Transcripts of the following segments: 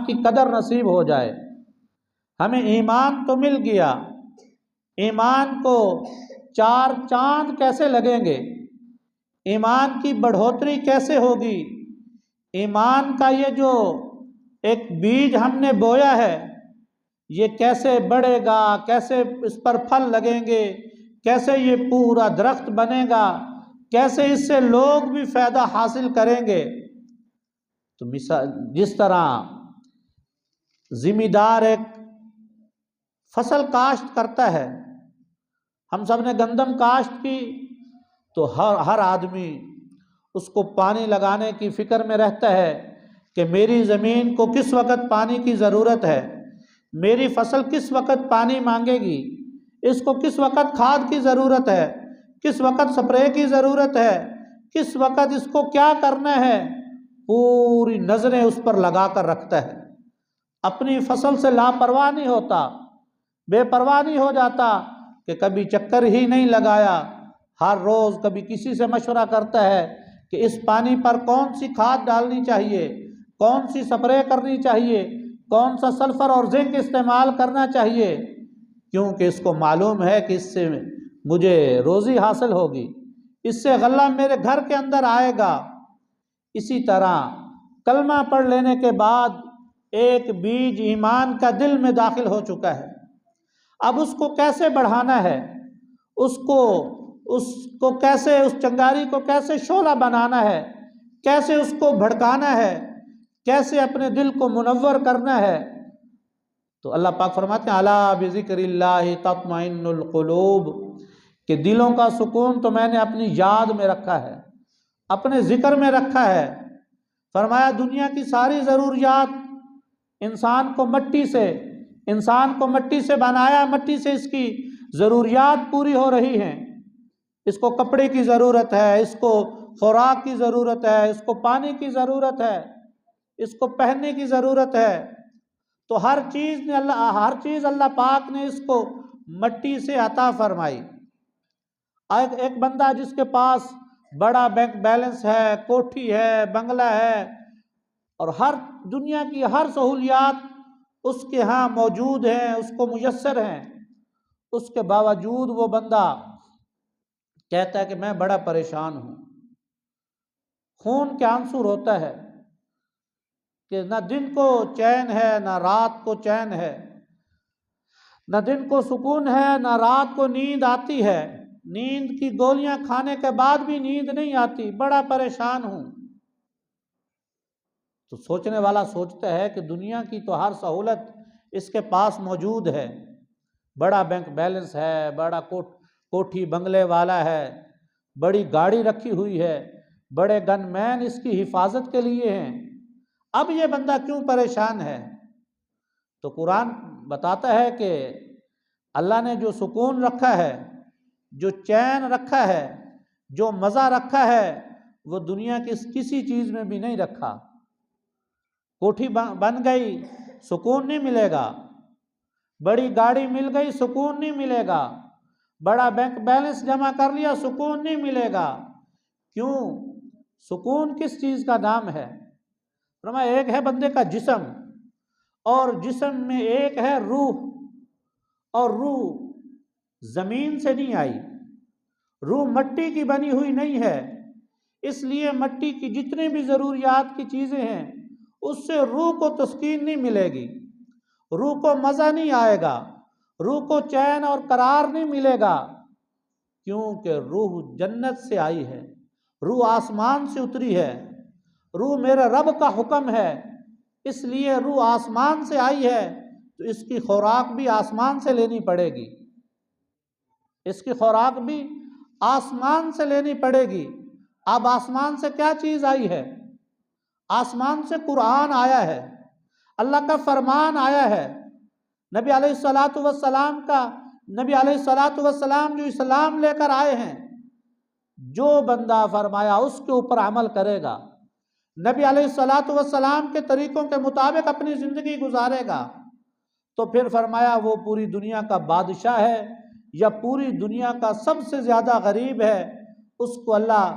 की कदर नसीब हो जाए। हमें ईमान तो मिल गया, ईमान को चार चांद कैसे लगेंगे, ईमान की बढ़ोतरी कैसे होगी, ईमान का ये जो एक बीज हमने बोया है ये कैसे बढ़ेगा, कैसे इस पर फल लगेंगे, कैसे ये पूरा दरख्त बनेगा, कैसे इससे लोग भी फायदा हासिल करेंगे। तो मिसाल जिस तरह जिम्मेदार एक फसल काश्त करता है, हम सब ने गंदम काश्त की तो हर आदमी उसको पानी लगाने की फिक्र में रहता है कि मेरी ज़मीन को किस वक़्त पानी की ज़रूरत है, मेरी फसल किस वक़्त पानी मांगेगी, इसको किस वक़्त खाद की ज़रूरत है, किस वक़्त स्प्रे की ज़रूरत है, किस वक़्त इसको क्या करना है, पूरी नज़रें उस पर लगा कर रखता है। अपनी फसल से लापरवाह नहीं होता, बेपरवाह नहीं हो जाता कि कभी चक्कर ही नहीं लगाया। हर रोज़ कभी किसी से मशवरा करता है कि इस पानी पर कौन सी खाद डालनी चाहिए, कौन सी स्प्रे करनी चाहिए, कौन सा सल्फर और जिंक इस्तेमाल करना चाहिए, क्योंकि इसको मालूम है कि इससे मुझे रोज़ी हासिल होगी, इससे गल्ला मेरे घर के अंदर आएगा। इसी तरह कलमा पढ़ लेने के बाद एक बीज ईमान का दिल में दाखिल हो चुका है। अब उसको कैसे बढ़ाना है, उसको कैसे, उस चिंगारी को कैसे शोला बनाना है, कैसे उसको भड़काना है, कैसे अपने दिल को मुनव्वर करना है। तो अल्लाह पाक फरमाते हैं अला बिज़िक्रिल्लाहि तत्मइन्नुल कुलूब, कि दिलों का सुकून तो मैंने अपनी याद में रखा है, अपने ज़िक्र में रखा है। फरमाया दुनिया की सारी ज़रूरियात इंसान को मट्टी से बनाया, मट्टी से इसकी ज़रूरियात पूरी हो रही हैं। इसको कपड़े की ज़रूरत है, इसको खुराक की ज़रूरत है, इसको पानी की ज़रूरत है, इसको पहनने की ज़रूरत है। तो हर चीज़ अल्लाह पाक ने इसको मट्टी से अता फरमाई। एक बंदा जिसके पास बड़ा बैंक बैलेंस है, कोठी है, बंगला है और हर दुनिया की हर सहूलियात उसके यहाँ मौजूद हैं, उसको मुयस्सर हैं, उसके बावजूद वो बंदा कहता है कि मैं बड़ा परेशान हूँ। खून के आंसू रोता है कि न दिन को चैन है, न रात को चैन है, न दिन को सुकून है, न रात को नींद आती है, नींद की गोलियां खाने के बाद भी नींद नहीं आती, बड़ा परेशान हूँ। तो सोचने वाला सोचता है कि दुनिया की तो हर सहूलत इसके पास मौजूद है, बड़ा बैंक बैलेंस है, बड़ा कोठी बंगले वाला है, बड़ी गाड़ी रखी हुई है, बड़े गनमैन इसकी हिफाजत के लिए हैं, अब ये बंदा क्यों परेशान है? तो कुरान बताता है कि अल्लाह ने जो सुकून रखा है, जो चैन रखा है, जो मज़ा रखा है, वो दुनिया की किसी चीज़ में भी नहीं रखा। कोठी बन गई, सुकून नहीं मिलेगा, बड़ी गाड़ी मिल गई, सुकून नहीं मिलेगा, बड़ा बैंक बैलेंस जमा कर लिया, सुकून नहीं मिलेगा। क्यों? सुकून किस चीज़ का नाम है? फरमाया एक है बंदे का जिस्म, और जिस्म में एक है रूह, और रूह ज़मीन से नहीं आई, रूह मट्टी की बनी हुई नहीं है, इसलिए मट्टी की जितनी भी ज़रूरियात की चीज़ें हैं उससे रूह को तस्कीन नहीं मिलेगी, रूह को मज़ा नहीं आएगा, रूह को चैन और करार नहीं मिलेगा, क्योंकि रूह जन्नत से आई है, रूह आसमान से उतरी है, रूह मेरे रब का हुक्म है, इसलिए रूह आसमान से आई है तो इसकी खुराक भी आसमान से लेनी पड़ेगी, इसकी खुराक भी आसमान से लेनी पड़ेगी। अब आसमान से क्या चीज़ आई है? आसमान से कुरान आया है, अल्लाह का फरमान आया है, नबी अलैहिस्सलातु वस्सलाम जो इस्लाम लेकर आए हैं, जो बंदा फरमाया उसके ऊपर अमल करेगा, नबी अलैहिस्सलातु वस्सलाम के तरीक़ों के मुताबिक अपनी ज़िंदगी गुजारेगा, तो फिर फरमाया वो पूरी दुनिया का बादशाह है या पूरी दुनिया का सबसे ज़्यादा गरीब है, उसको अल्लाह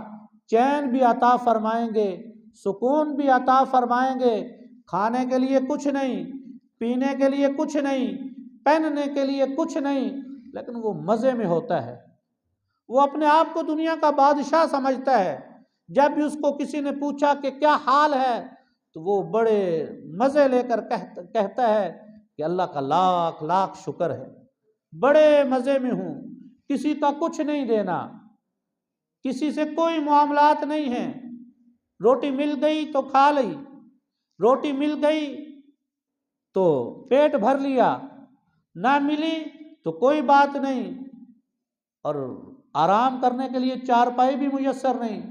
चैन भी अता फरमाएंगे, सुकून भी अता फरमाएंगे, खाने के लिए कुछ नहीं, पीने के लिए कुछ नहीं, पहनने के लिए कुछ नहीं, लेकिन वो मज़े में होता है। वो अपने आप को दुनिया का बादशाह समझता है। जब भी उसको किसी ने पूछा कि क्या हाल है, तो वो बड़े मज़े लेकर कहता है कि अल्लाह का लाख लाख शुक्र है, बड़े मज़े में हूँ, किसी का कुछ नहीं देना, किसी से कोई मामलात नहीं है, रोटी मिल गई तो खा ली, रोटी मिल गई तो पेट भर लिया, ना मिली तो कोई बात नहीं, और आराम करने के लिए चारपाई भी मुयस्सर नहीं,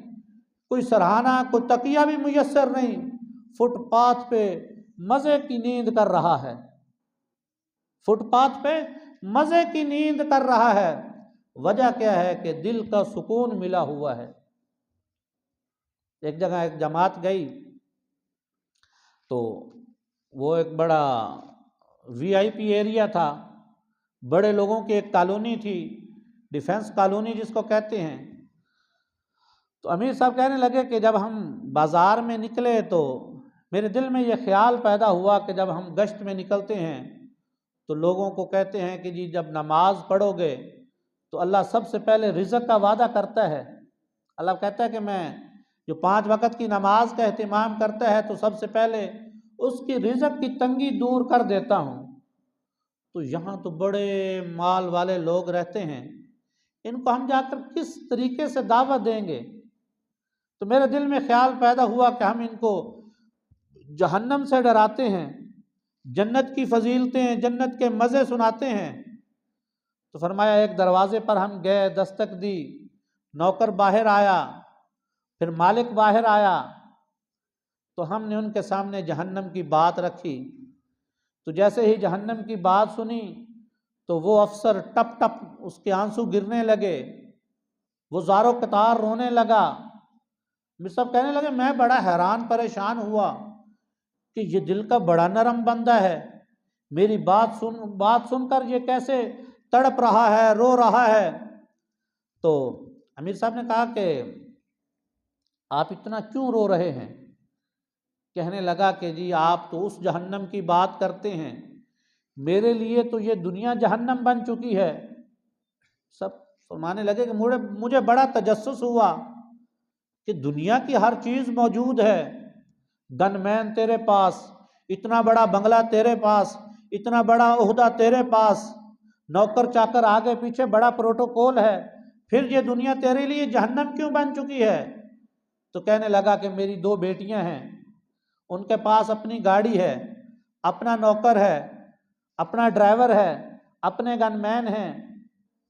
कोई सरहाना कोई तकिया भी मुयस्सर नहीं, फुटपाथ पे मज़े की नींद कर रहा है, फुटपाथ पे मज़े की नींद कर रहा है। वजह क्या है कि दिल का सुकून मिला हुआ है। एक जगह एक जमात गई तो वो एक बड़ा वीआईपी एरिया था, बड़े लोगों की एक कॉलोनी थी, डिफेंस कॉलोनी जिसको कहते हैं। तो अमीर साहब कहने लगे कि जब हम बाज़ार में निकले तो मेरे दिल में ये ख्याल पैदा हुआ कि जब हम गश्त में निकलते हैं तो लोगों को कहते हैं कि जी जब नमाज पढ़ोगे तो अल्लाह सबसे पहले रिज़्क़ का वादा करता है। अल्लाह कहता है कि मैं जो 5 वक़्त की नमाज का एहतमाम करता है तो सबसे पहले उसकी रिज़्क़ की तंगी दूर कर देता हूँ। तो यहाँ तो बड़े माल वाले लोग रहते हैं, इनको हम जाकर किस तरीके से दावत देंगे। तो मेरे दिल में ख्याल पैदा हुआ कि हम इनको जहन्नम से डराते हैं, जन्नत की फजीलतें, जन्नत के मज़े सुनाते हैं। तो फरमाया एक दरवाजे पर हम गए, दस्तक दी, नौकर बाहर आया, फिर मालिक बाहर आया, तो हमने उनके सामने जहन्नम की बात रखी। तो जैसे ही जहन्नम की बात सुनी तो वो अफसर टप टप उसके आंसू गिरने लगे, वो ज़ारो कतार रोने लगा। मेरे सब कहने लगे मैं बड़ा हैरान परेशान हुआ कि ये दिल का बड़ा नरम बंदा है, मेरी बात सुनकर ये कैसे तड़प रहा है, रो रहा है। तो अमीर साहब ने कहा कि आप इतना क्यों रो रहे हैं? कहने लगा कि जी आप तो उस जहन्नम की बात करते हैं, मेरे लिए तो ये दुनिया जहन्नम बन चुकी है। सब फरमाने लगे कि मुझे बड़ा तजस्सुस हुआ कि दुनिया की हर चीज़ मौजूद है, गनमैन तेरे पास, इतना बड़ा बंगला तेरे पास, इतना बड़ा ओहदा तेरे पास, नौकर चाकर आगे पीछे, बड़ा प्रोटोकॉल है, फिर ये दुनिया तेरे लिए जहन्नम क्यों बन चुकी है? तो कहने लगा कि मेरी 2 बेटियां हैं, उनके पास अपनी गाड़ी है, अपना नौकर है, अपना ड्राइवर है, अपने गनमैन हैं,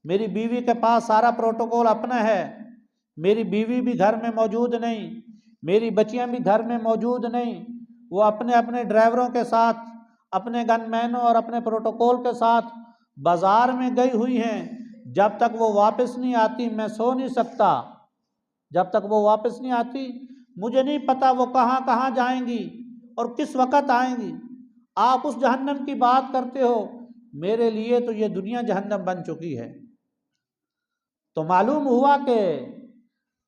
मेरी बीवी के पास सारा प्रोटोकॉल अपना है, मेरी बीवी भी घर में मौजूद नहीं, मेरी बच्चियां भी घर में मौजूद नहीं, वो अपने अपने ड्राइवरों के साथ, अपने गनमैनों और अपने प्रोटोकॉल के साथ बाज़ार में गई हुई हैं। जब तक वो वापस नहीं आती मैं सो नहीं सकता, जब तक वो वापस नहीं आती मुझे नहीं पता वो कहाँ कहाँ जाएंगी और किस वक़्त आएंगी। आप उस जहन्नम की बात करते हो, मेरे लिए तो ये दुनिया जहन्नम बन चुकी है। तो मालूम हुआ कि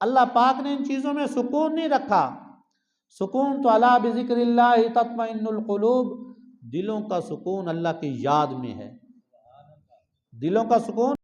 अल्लाह पाक ने इन चीज़ों में सुकून नहीं रखा। सुकून तो अला बिज़िक्रिल्लाहि तत्मइन्नुल क़ुलूब, दिलों का सुकून अल्लाह की याद में है, दिलों का सुकून